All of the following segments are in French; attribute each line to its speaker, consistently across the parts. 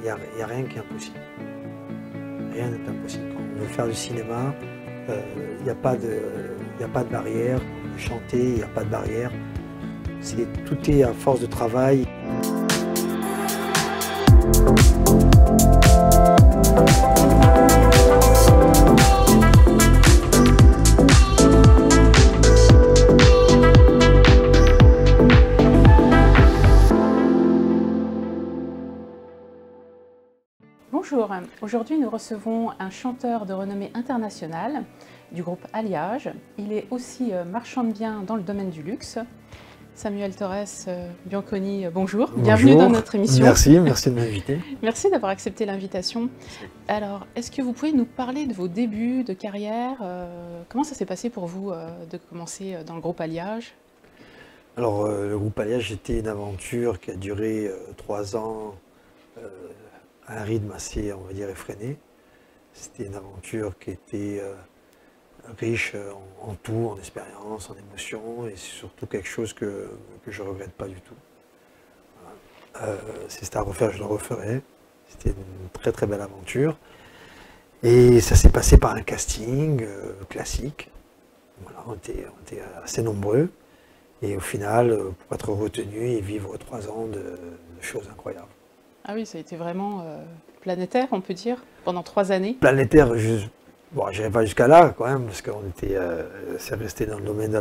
Speaker 1: y a rien qui est impossible. Rien n'est impossible. Quand on veut faire du cinéma, il n'y a pas de barrière. Chanter, il n'y a pas de barrière. Tout est à force de travail.
Speaker 2: Bonjour, aujourd'hui nous recevons un chanteur de renommée internationale du groupe Alliage. Il est aussi marchand de biens dans le domaine du luxe. Samuel Torres Bianconi, bonjour. Bienvenue dans notre émission.
Speaker 1: Merci de m'inviter.
Speaker 2: Merci d'avoir accepté l'invitation. Alors, est-ce que vous pouvez nous parler de vos débuts de carrière? Comment ça s'est passé pour vous de commencer dans le groupe Alliage?
Speaker 1: Alors, le groupe Alliage, c'était une aventure qui a duré 3 ans à un rythme assez, on va dire, effréné. C'était une aventure qui était riche en tout, en expérience, en émotions, et c'est surtout quelque chose que je ne regrette pas du tout. Voilà. Si c'était à refaire, je le referais. C'était une très très belle aventure. Et ça s'est passé par un casting classique. Voilà, on était assez nombreux. Et au final, pour être retenu et vivre 3 ans de choses incroyables.
Speaker 2: Ah oui, ça a été vraiment planétaire, on peut dire, pendant 3 années.
Speaker 1: Planétaire, bon, je n'irai pas jusqu'à là quand même, parce qu'on était, c'est resté dans le domaine de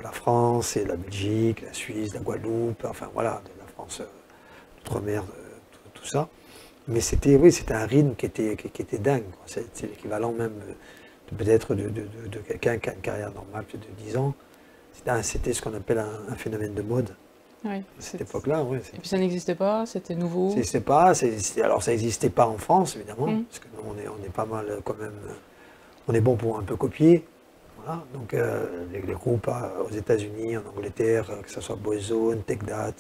Speaker 1: la France et de la Belgique, la Suisse, la Guadeloupe, enfin voilà, de la France d'outre-mer, tout ça. Mais c'était, oui, c'était un rythme qui était dingue. C'est l'équivalent même peut-être de quelqu'un qui a une carrière normale de 10 ans. C'était ce qu'on appelle un phénomène de mode.
Speaker 2: Oui,
Speaker 1: à cette époque-là, oui.
Speaker 2: Et puis ça n'existait pas, c'était nouveau.
Speaker 1: Alors ça n'existait pas en France, évidemment, parce que nous, on est pas mal quand même, on est bon pour un peu copier. Voilà. Donc les groupes aux États-Unis, en Angleterre, que ce soit Boyzone, Techdat,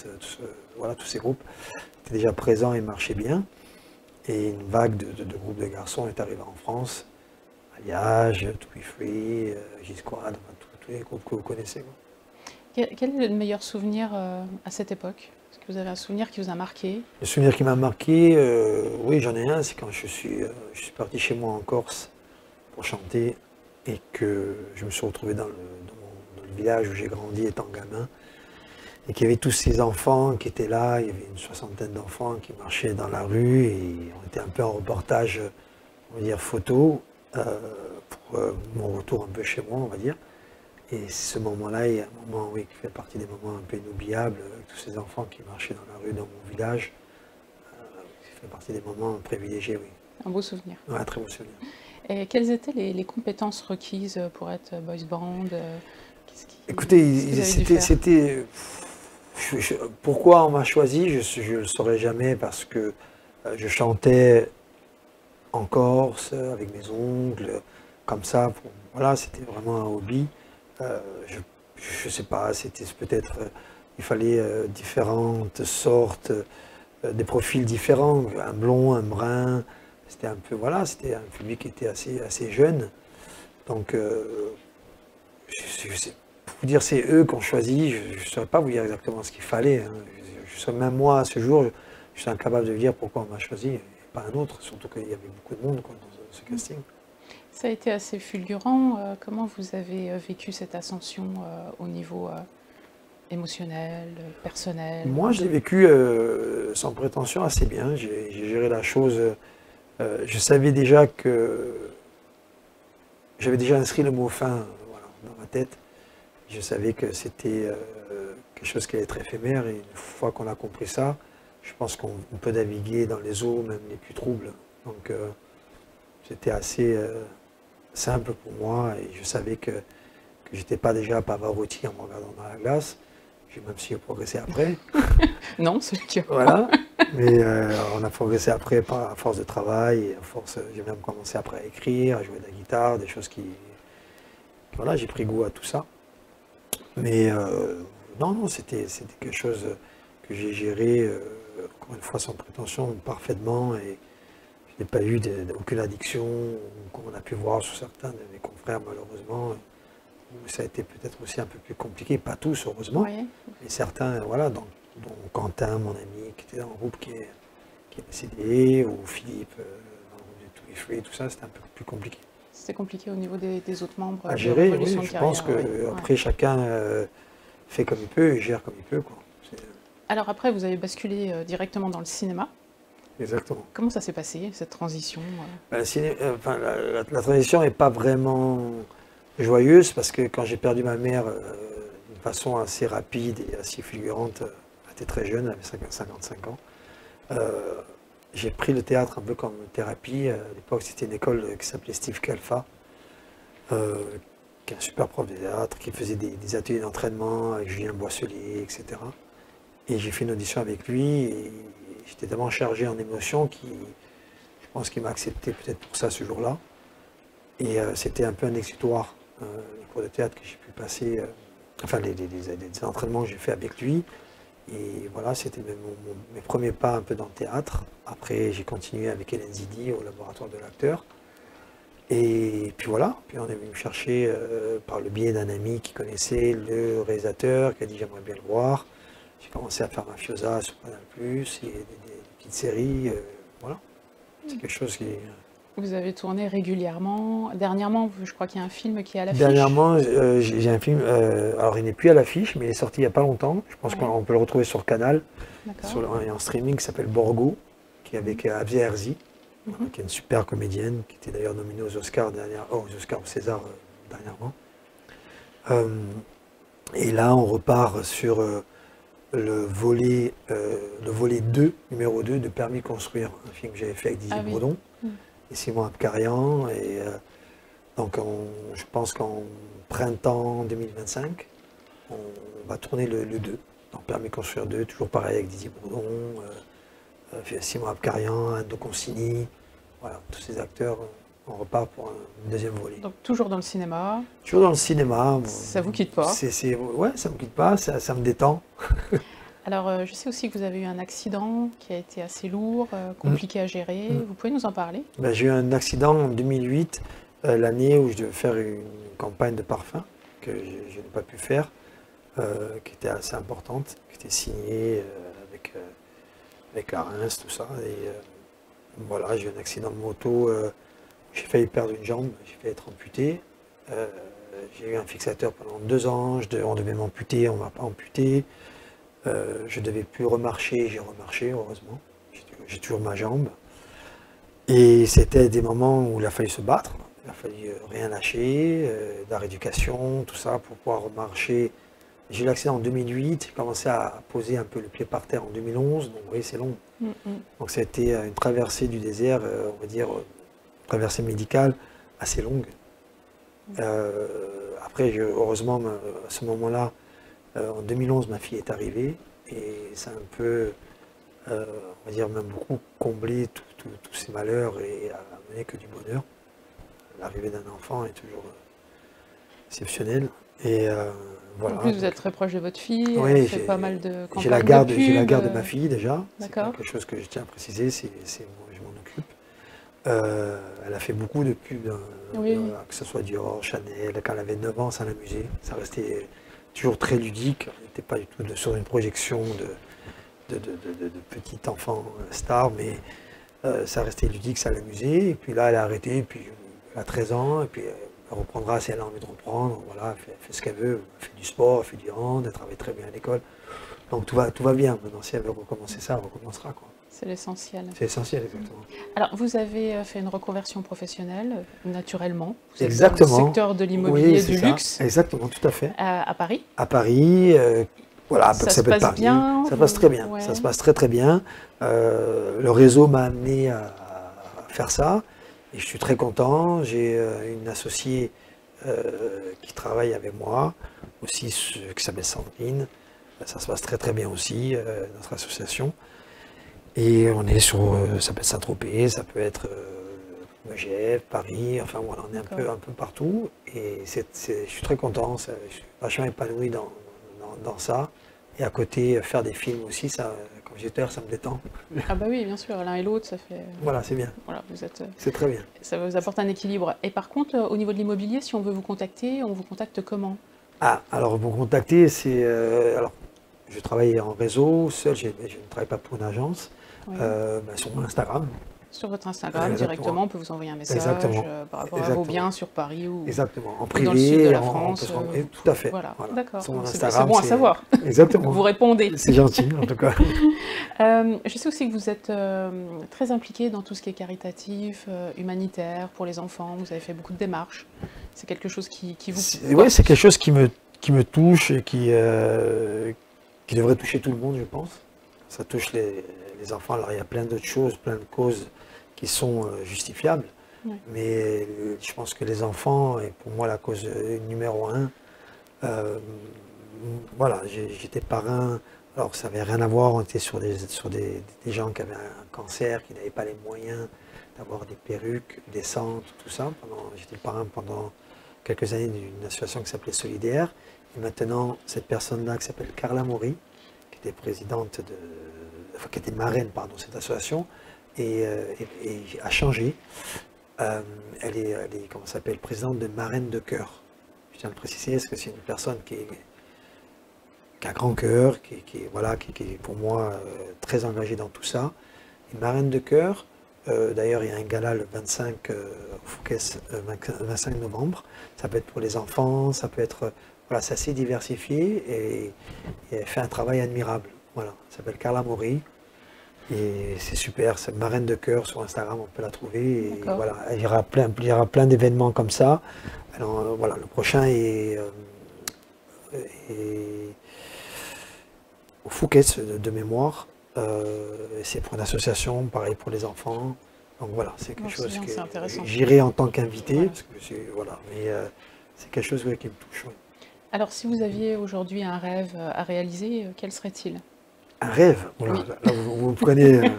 Speaker 1: voilà, tous ces groupes étaient déjà présents et marchaient bien. Et une vague de groupes de garçons est arrivée en France. Alliage, To Be Free, J-Squad, tous les groupes que vous connaissez. Quoi.
Speaker 2: Quel est le meilleur souvenir à cette époque? Est-ce que vous avez un souvenir qui vous a marqué?
Speaker 1: Le souvenir qui m'a marqué, oui, j'en ai un, c'est quand je suis parti chez moi en Corse pour chanter et que je me suis retrouvé dans le village où j'ai grandi étant gamin et qu'il y avait tous ces enfants qui étaient là, il y avait une 60aine d'enfants qui marchaient dans la rue et on était un peu en reportage, on va dire, photo pour mon retour un peu chez moi, on va dire. Et ce moment-là est un moment, oui, qui fait partie des moments un peu inoubliables, avec tous ces enfants qui marchaient dans la rue, dans mon village. Ça fait partie des moments privilégiés, oui.
Speaker 2: Un beau souvenir.
Speaker 1: Ouais, un très beau souvenir.
Speaker 2: Et quelles étaient les compétences requises pour être boys band?
Speaker 1: Écoutez, c'était... Pourquoi on m'a choisi, je ne le saurais jamais, parce que je chantais en Corse, avec mes oncles, comme ça. Voilà, c'était vraiment un hobby. Je ne sais pas, c'était peut-être, il fallait différentes sortes, des profils différents, un blond, un brun, c'était un peu, voilà, c'était un public qui était assez jeune. Donc, pour vous dire, c'est eux qui ont choisi, je ne saurais pas vous dire exactement ce qu'il fallait. Hein. Même moi, à ce jour, je suis incapable de dire pourquoi on m'a choisi, et pas un autre, surtout qu'il y avait beaucoup de monde quoi, dans ce casting.
Speaker 2: Ça a été assez fulgurant. Comment vous avez vécu cette ascension au niveau émotionnel, personnel?
Speaker 1: Moi, je l'ai vécu sans prétention assez bien. J'ai géré la chose. Je savais déjà que... J'avais déjà inscrit le mot fin voilà, dans ma tête. Je savais que c'était quelque chose qui allait être éphémère. Et une fois qu'on a compris ça, je pense qu'on peut naviguer dans les eaux, même les plus troubles. Donc, c'était assez... simple pour moi et je savais que je n'étais pas déjà Pavarotti en me regardant dans la glace, même si j'ai progressé après.
Speaker 2: Non, c'est le cas.
Speaker 1: Voilà, mais on a progressé après à force de travail, et à force, j'ai même commencé après à écrire, à jouer de la guitare, des choses qui... Voilà, j'ai pris goût à tout ça. Mais non, c'était quelque chose que j'ai géré, encore une fois sans prétention, parfaitement et je n'ai pas eu aucune addiction, comme on a pu voir sur certains de mes confrères, malheureusement. Où ça a été peut-être aussi un peu plus compliqué, pas tous, heureusement,
Speaker 2: oui.
Speaker 1: mais certains, voilà, dont Quentin, mon ami, qui était dans le groupe, qui qui est décédé, ou Philippe, dans le Tous les Fruits, tout ça, c'était un peu plus compliqué.
Speaker 2: C'était compliqué au niveau des autres membres
Speaker 1: À
Speaker 2: de
Speaker 1: gérer,
Speaker 2: Révolution
Speaker 1: oui,
Speaker 2: de
Speaker 1: je pense
Speaker 2: Carrière,
Speaker 1: que
Speaker 2: ouais.
Speaker 1: après chacun fait comme il peut et gère comme il peut, quoi.
Speaker 2: Alors après, vous avez basculé directement dans le cinéma.
Speaker 1: Exactement.
Speaker 2: Comment ça s'est passé, cette transition
Speaker 1: Ben, enfin, la transition n'est pas vraiment joyeuse parce que quand j'ai perdu ma mère d'une façon assez rapide et assez fulgurante, elle était très jeune, elle avait 55 ans, j'ai pris le théâtre un peu comme thérapie. À l'époque, c'était une école qui s'appelait Steve Kalfa, qui est un super prof de théâtre, qui faisait des ateliers d'entraînement avec Julien Boisselier, etc. Et j'ai fait une audition avec lui et j'étais tellement chargé en émotions je pense qu'il m'a accepté peut-être pour ça ce jour-là. Et c'était un peu un exutoire, les cours de théâtre que j'ai pu passer, enfin les entraînements que j'ai fait avec lui. Et voilà, c'était mes premiers pas un peu dans le théâtre. Après, j'ai continué avec Hélène Zidi au laboratoire de l'acteur. Et puis voilà, puis on est venu me chercher par le biais d'un ami qui connaissait le réalisateur, qui a dit j'aimerais bien le voir. J'ai commencé à faire Mafiosa sur Canal+, et des petites séries, voilà. C'est quelque chose qui...
Speaker 2: Vous avez tourné régulièrement. Dernièrement, je crois qu'il y a un film qui est à l'affiche.
Speaker 1: Dernièrement, j'ai un film, alors il n'est plus à l'affiche, mais il est sorti il n'y a pas longtemps. Je pense qu'on peut le retrouver sur Canal, en streaming, qui s'appelle Borgo, qui est avec Abzia Herzi, qui est une super comédienne, qui était d'ailleurs nominée aux Oscars, au César dernièrement. Et là, on repart sur le volet 2, numéro 2 de Permis de construire, un film que j'avais fait avec Didier Bourdon et Simon Abkarian. Et donc, je pense qu'en printemps 2025, on va tourner le 2, donc Permis de construire 2, toujours pareil avec Didier Bourdon, Simon Abkarian, Anne de Consigny, voilà, tous ces acteurs. On repart pour un deuxième volet.
Speaker 2: Donc toujours dans le cinéma.
Speaker 1: Toujours dans le cinéma.
Speaker 2: Ça vous quitte pas?
Speaker 1: Ouais, ça me quitte pas, ça me détend.
Speaker 2: Alors, je sais aussi que vous avez eu un accident qui a été assez lourd, compliqué à gérer. Vous pouvez nous en parler?
Speaker 1: Ben, j'ai eu un accident en 2008, l'année où je devais faire une campagne de parfum que je n'ai pas pu faire, qui était assez importante, qui était signée avec la Reims, tout ça. Et voilà, j'ai eu un accident de moto. J'ai failli perdre une jambe, j'ai failli être amputé. J'ai eu un fixateur pendant 2 ans, on devait m'amputer, on ne m'a pas amputé. Je ne devais plus remarcher, j'ai remarché, heureusement. J'ai toujours ma jambe. Et c'était des moments où il a fallu se battre, il a fallu rien lâcher, de la rééducation, tout ça, pour pouvoir remarcher. J'ai eu l'accident en 2008, j'ai commencé à poser un peu le pied par terre en 2011, donc vous voyez, c'est long. Donc ça a été une traversée du désert, on va dire, traversée médicale assez longue. Après, heureusement, à ce moment-là, en 2011, ma fille est arrivée et ça a un peu, on va dire même beaucoup comblé tous ces malheurs et a amené que du bonheur. L'arrivée d'un enfant est toujours exceptionnelle. Et voilà.
Speaker 2: En plus, vous êtes très proche de votre fille,
Speaker 1: oui,
Speaker 2: elle fait pas mal de campagnes
Speaker 1: j'ai la garde
Speaker 2: de
Speaker 1: de ma fille déjà. C'est quelque chose que je tiens à préciser, je m'en occupe. Elle a fait beaucoup de pubs, que ce soit Dior, Chanel. Quand elle avait 9 ans, ça l'amusait. Ça restait toujours très ludique. On n'était pas du tout sur une projection de petit enfant star, mais ça restait ludique, ça l'amusait. Et puis là, elle a arrêté, et puis elle a 13 ans, et puis elle reprendra si elle a envie de reprendre. Voilà, elle fait ce qu'elle veut. Elle fait du sport, elle fait du hand, elle travaille très bien à l'école. Donc tout va bien. Maintenant, si elle veut recommencer ça, elle recommencera, quoi.
Speaker 2: C'est l'essentiel.
Speaker 1: C'est essentiel, exactement.
Speaker 2: Alors, vous avez fait une reconversion professionnelle, naturellement. Vous êtes
Speaker 1: Exactement.
Speaker 2: dans le secteur de l'immobilier du luxe.
Speaker 1: Exactement, tout à fait.
Speaker 2: À Paris.
Speaker 1: À Paris, voilà,
Speaker 2: ça se passe
Speaker 1: Paris.
Speaker 2: bien.
Speaker 1: Ça passe très bien. Ouais. Ça se passe très très bien. Le réseau m'a amené à faire ça. Et je suis très content. J'ai une associée qui travaille avec moi, aussi qui s'appelle Sandrine. Ça se passe très très bien aussi, notre association. Et on est sur, ça peut être Saint-Tropez, ça peut être Megève, Paris, enfin voilà, on est un peu partout. Et je suis très content, je suis vachement épanoui dans ça. Et à côté, faire des films aussi, ça, comme j'ai dit, ça me détend.
Speaker 2: Ah bah oui, bien sûr, l'un et l'autre, ça fait...
Speaker 1: Voilà, c'est bien.
Speaker 2: Voilà,
Speaker 1: c'est très bien.
Speaker 2: Ça vous apporte un équilibre. Et par contre, au niveau de l'immobilier, si on veut vous contacter, on vous contacte comment?
Speaker 1: Ah, alors vous contacter, c'est... alors, je travaille en réseau, seul, je ne travaille pas pour une agence.
Speaker 2: Oui.
Speaker 1: Sur mon Instagram.
Speaker 2: Sur votre Instagram,
Speaker 1: Exactement.
Speaker 2: directement, on peut vous envoyer un message par rapport à
Speaker 1: Exactement.
Speaker 2: vos biens sur Paris ou
Speaker 1: Exactement. En
Speaker 2: ou
Speaker 1: privé,
Speaker 2: dans le sud de la
Speaker 1: on
Speaker 2: France.
Speaker 1: peut se rendre- tout à fait.
Speaker 2: Voilà,
Speaker 1: Voilà.
Speaker 2: d'accord.
Speaker 1: Sur mon
Speaker 2: C'est
Speaker 1: Instagram,
Speaker 2: bon à savoir.
Speaker 1: Exactement.
Speaker 2: Vous répondez.
Speaker 1: C'est gentil, en tout cas.
Speaker 2: Je sais aussi que vous êtes très impliqué dans tout ce qui est caritatif, humanitaire, pour les enfants. Vous avez fait beaucoup de démarches. C'est quelque chose qui vous...
Speaker 1: Oui, c'est quelque chose qui me touche et qui devrait toucher tout le monde, je pense. Ça touche les enfants. Alors, il y a plein d'autres choses, plein de causes qui sont justifiables.
Speaker 2: Oui.
Speaker 1: Mais je pense que les enfants est pour moi la cause numéro un. Voilà, j'étais parrain. Alors, ça n'avait rien à voir. On était sur des gens qui avaient un cancer, qui n'avaient pas les moyens d'avoir des perruques, des centres, tout ça. J'étais parrain pendant quelques années d'une association qui s'appelait Solidaire. Et maintenant, cette personne-là, qui s'appelle Carla Maury, qui était présidente qui était marraine, pardon, de cette association, et a changé. Elle est comment ça s'appelle, présidente de Marraine de Cœur. Je tiens à le préciser, parce que c'est une personne qui a grand cœur, qui est pour moi très engagée dans tout ça. Et Marraine de Cœur, d'ailleurs, il y a un gala le 25 au Fouquet's, 25 novembre. Ça peut être pour les enfants, ça peut être... Voilà, c'est assez diversifié et elle fait un travail admirable. Voilà, elle s'appelle Carla Maury et c'est super, c'est Marraine de Cœur sur Instagram, on peut la trouver. Et voilà, il y aura plein d'événements comme ça. Alors, voilà, le prochain est au Fouquet's de mémoire. C'est pour une association, pareil pour les enfants. Donc voilà, c'est quelque chose que j'irai en tant qu'invité,
Speaker 2: ouais.
Speaker 1: Parce que mais c'est quelque chose qui me touche. Ouais.
Speaker 2: Alors, si vous aviez aujourd'hui un rêve à réaliser, quel serait-il?
Speaker 1: Un rêve? Voilà,
Speaker 2: oui.
Speaker 1: Là, vous prenez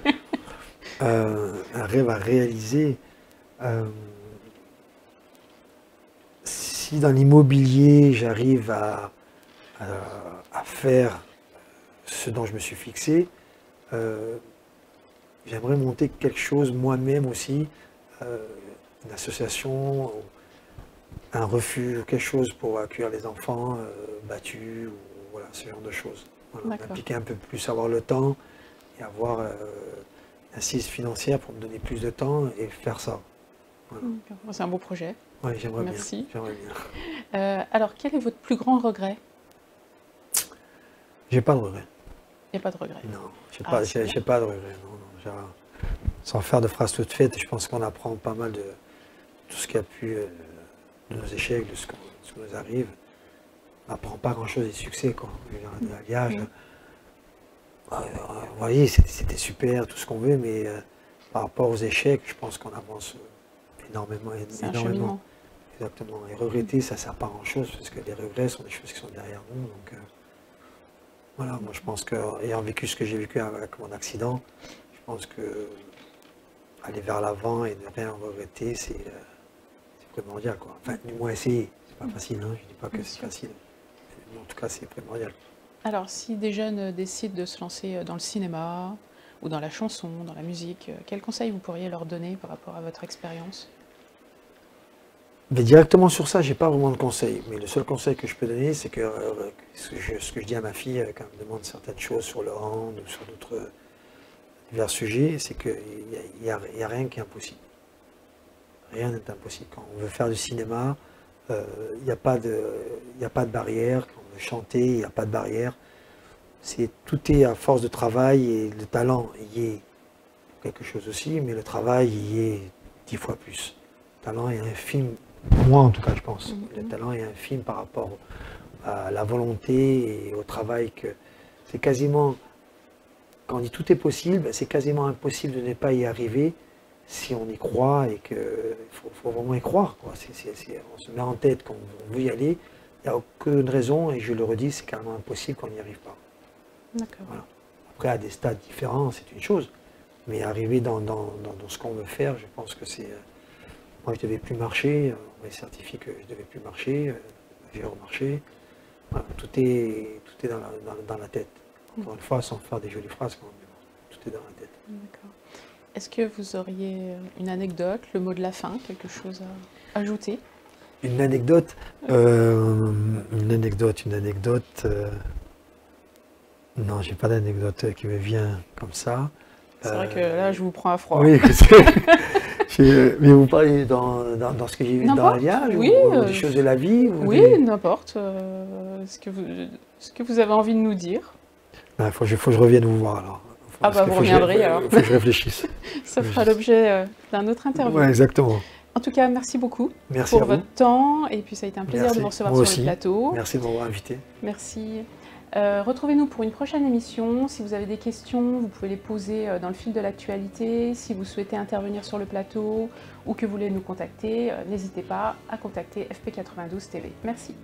Speaker 1: un rêve à réaliser. Si dans l'immobilier, j'arrive à faire ce dont je me suis fixé, j'aimerais monter quelque chose moi-même aussi, une association, un refuge, quelque chose pour accueillir les enfants battus, ou voilà, ce genre de choses. Voilà, m'impliquer un peu plus, avoir le temps et avoir une assise financière pour me donner plus de temps et faire ça.
Speaker 2: Voilà. C'est un beau projet.
Speaker 1: Oui, j'aimerais bien.
Speaker 2: Merci.
Speaker 1: J'aimerais bien.
Speaker 2: Alors, quel est votre plus grand regret?
Speaker 1: J'ai pas de regret.
Speaker 2: Il n'y a pas de regret.
Speaker 1: Non, j'ai pas de regret. Non, sans faire de phrases toutes faites, je pense qu'on apprend pas mal de tout ce qui a pu, de nos échecs, de ce qui nous arrive. On n'apprend pas grand-chose des succès, quoi. L'alliage, vous voyez, c'était super, tout ce qu'on veut, mais par rapport aux échecs, je pense qu'on avance énormément.
Speaker 2: Exactement.
Speaker 1: Et regretter, ça ne sert pas à grand-chose, parce que les regrets sont des choses qui sont derrière nous. Donc, voilà, moi je pense qu'ayant vécu ce que j'ai vécu avec mon accident, je pense que aller vers l'avant et ne rien regretter, c'est primordial, quoi. Enfin, du moins essayer. C'est pas facile, hein, je ne dis pas que c'est facile. Mais en tout cas, c'est primordial.
Speaker 2: Alors, si des jeunes décident de se lancer dans le cinéma, ou dans la chanson, dans la musique, quels conseils vous pourriez leur donner par rapport à votre expérience?
Speaker 1: Mais directement sur ça, j'ai pas vraiment de conseils. Mais le seul conseil que je peux donner, c'est que ce que je dis à ma fille quand elle me demande certaines choses sur le hand ou sur d'autres divers sujets, c'est qu'il n'y a rien qui est impossible. Rien n'est impossible. Quand on veut faire du cinéma, il n'y a pas de barrière. Quand on veut chanter, il n'y a pas de barrière. Tout est à force de travail et le talent y est quelque chose aussi, mais le travail y est 10 fois plus. Le talent est infime. Moi, en tout cas, je pense. Le talent est infime par rapport à la volonté et au travail que c'est quasiment, quand on dit tout est possible, c'est quasiment impossible de ne pas y arriver si on y croit et qu'il faut vraiment y croire, quoi. On se met en tête qu'on veut y aller, il n'y a aucune raison, et je le redis, c'est carrément impossible qu'on n'y arrive pas.
Speaker 2: D'accord. Voilà.
Speaker 1: Après, à des stades différents, c'est une chose, mais arriver dans ce qu'on veut faire, je pense que c'est... Moi, je ne devais plus marcher, on m'a certifié que je ne devais plus marcher, j'ai remarché. Voilà, tout est dans la tête. Encore une fois, sans faire des jolies phrases, quand même, tout est dans la tête.
Speaker 2: D'accord. Est-ce que vous auriez une anecdote, le mot de la fin, quelque chose à ajouter?
Speaker 1: Une anecdote non, j'ai pas d'anecdote qui me vient comme ça.
Speaker 2: C'est vrai que là, je vous prends à froid.
Speaker 1: Oui, mais vous parlez dans ce que j'ai vu dans l'alliage,
Speaker 2: oui,
Speaker 1: ou des choses de la vie
Speaker 2: oui, n'importe. Ce que vous avez envie de nous dire.
Speaker 1: Il faut que je revienne vous voir alors.
Speaker 2: Ah bah vous reviendrez alors.
Speaker 1: Il faut que je réfléchisse.
Speaker 2: Ça fera l'objet d'un autre interview.
Speaker 1: Oui, exactement.
Speaker 2: En tout cas, merci beaucoup
Speaker 1: pour
Speaker 2: votre temps. Et puis ça a été un plaisir de vous recevoir sur le plateau.
Speaker 1: Merci de m'avoir invité.
Speaker 2: Merci. Retrouvez-nous pour une prochaine émission. Si vous avez des questions, vous pouvez les poser dans le fil de l'actualité. Si vous souhaitez intervenir sur le plateau ou que vous voulez nous contacter, n'hésitez pas à contacter FP92 TV. Merci.